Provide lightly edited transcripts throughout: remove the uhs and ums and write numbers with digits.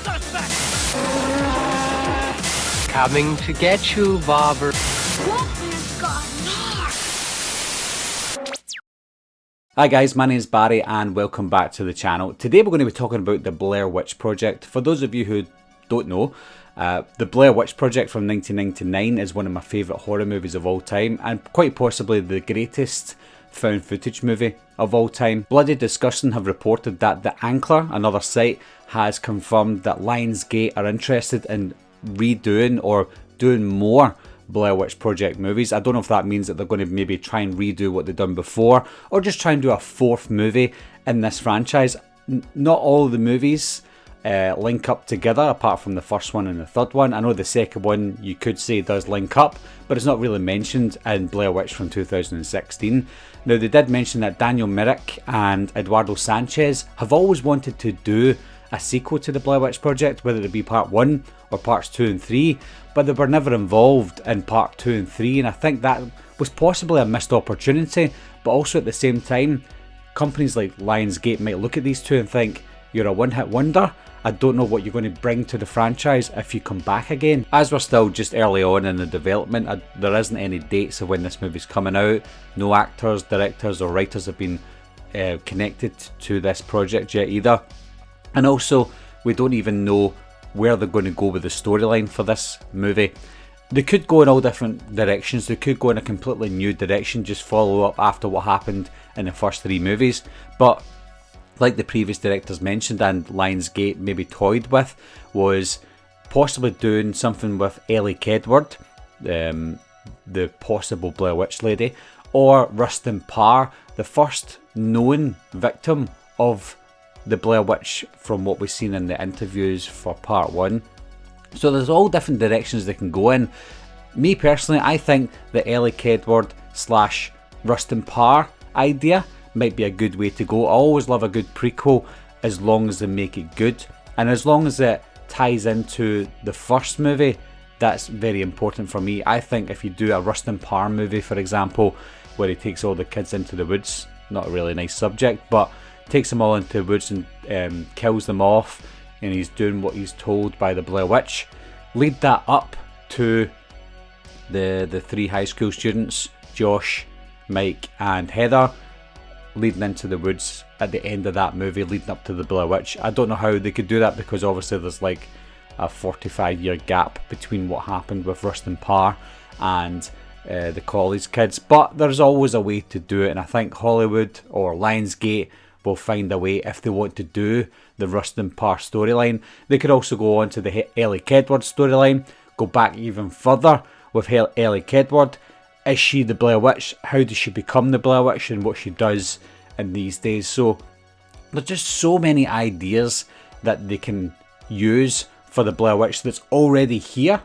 suspect! Coming to get you, Bobber. Walter's got Nards. Hi guys, my name is Barry and welcome back to the channel. Today we're going to be talking about the Blair Witch Project. For those of you who don't know, the Blair Witch Project from 1999 is one of my favourite horror movies of all time, and quite possibly the greatest found footage movie of all time. Bloody Disgusting have reported that The Ankler, another site, has confirmed that Lionsgate are interested in redoing or doing more Blair Witch Project movies. I don't know if that means that they're going to maybe try and redo what they've done before, or just try and do a fourth movie in this franchise. Not all of the movies link up together, apart from the first one and the third one. I know the second one you could say does link up, but it's not really mentioned in Blair Witch from 2016. Now, they did mention that Daniel Myrick and Eduardo Sanchez have always wanted to do a sequel to the Blair Witch Project, whether it be part 1 or parts 2 and 3, but they were never involved in part 2 and 3, and I think that was possibly a missed opportunity. But also at the same time, companies like Lionsgate might look at these two and think, you're a one-hit wonder, I don't know what you're going to bring to the franchise if you come back again. As we're still just early on in the development, there isn't any dates of when this movie's coming out. No actors, directors or writers have been connected to this project yet either. And also, we don't even know where they're going to go with the storyline for this movie. They could go in all different directions. They could go in a completely new direction, just follow up after what happened in the first 3 movies. But like the previous directors mentioned and Lionsgate maybe toyed with, was possibly doing something with Elly Kedward, the possible Blair Witch lady, or Rustin Parr, the first known victim of the Blair Witch from what we've seen in the interviews for part 1. So there's all different directions they can go in. Me personally, I think the Elly Kedward / Rustin Parr idea might be a good way to go. I always love a good prequel as long as they make it good, and as long as it ties into the first movie. That's very important for me. I think if you do a Rustin Parr movie, for example, where he takes all the kids into the woods, not a really nice subject, but takes them all into the woods and kills them off, and he's doing what he's told by the Blair Witch. Lead that up to the 3 high school students, Josh, Mike and Heather, leading into the woods at the end of that movie, leading up to the Blair Witch. I don't know how they could do that, because obviously there's like a 45-year gap between what happened with Rustin Parr and the college kids, but there's always a way to do it, and I think Hollywood or Lionsgate will find a way if they want to do the Rustin Parr storyline. They could also go on to the Elly Kedward storyline, go back even further with Elly Kedward. Is she the Blair Witch? How does she become the Blair Witch and what she does in these days? So there's just so many ideas that they can use for the Blair Witch that's already here.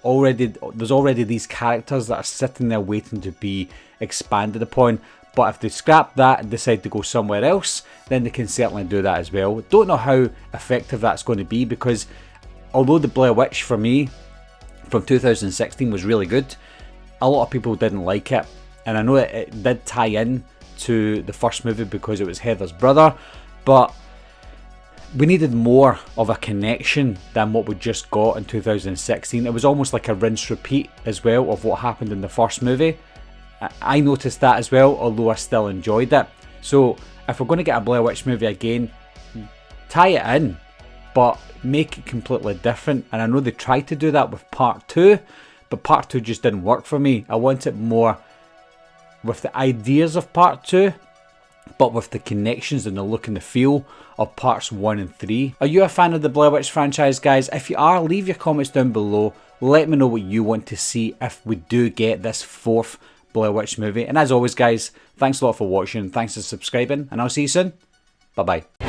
There's already these characters that are sitting there waiting to be expanded upon. But if they scrap that and decide to go somewhere else, then they can certainly do that as well. Don't know how effective that's going to be, because although the Blair Witch for me from 2016 was really good, a lot of people didn't like it, and I know it did tie in to the first movie because it was Heather's brother, but we needed more of a connection than what we just got in 2016. It was almost like a rinse repeat as well of what happened in the first movie. I noticed that as well, although I still enjoyed it. So if we're going to get a Blair Witch movie again, tie it in, but make it completely different. And I know they tried to do that with part 2, but part 2 just didn't work for me. I want it more with the ideas of part 2, but with the connections and the look and the feel of parts 1 and 3. Are you a fan of the Blair Witch franchise, guys? If you are, leave your comments down below. Let me know what you want to see if we do get this 4th Blair Witch movie. And as always, guys, thanks a lot for watching, thanks for subscribing, and I'll see you soon. Bye bye.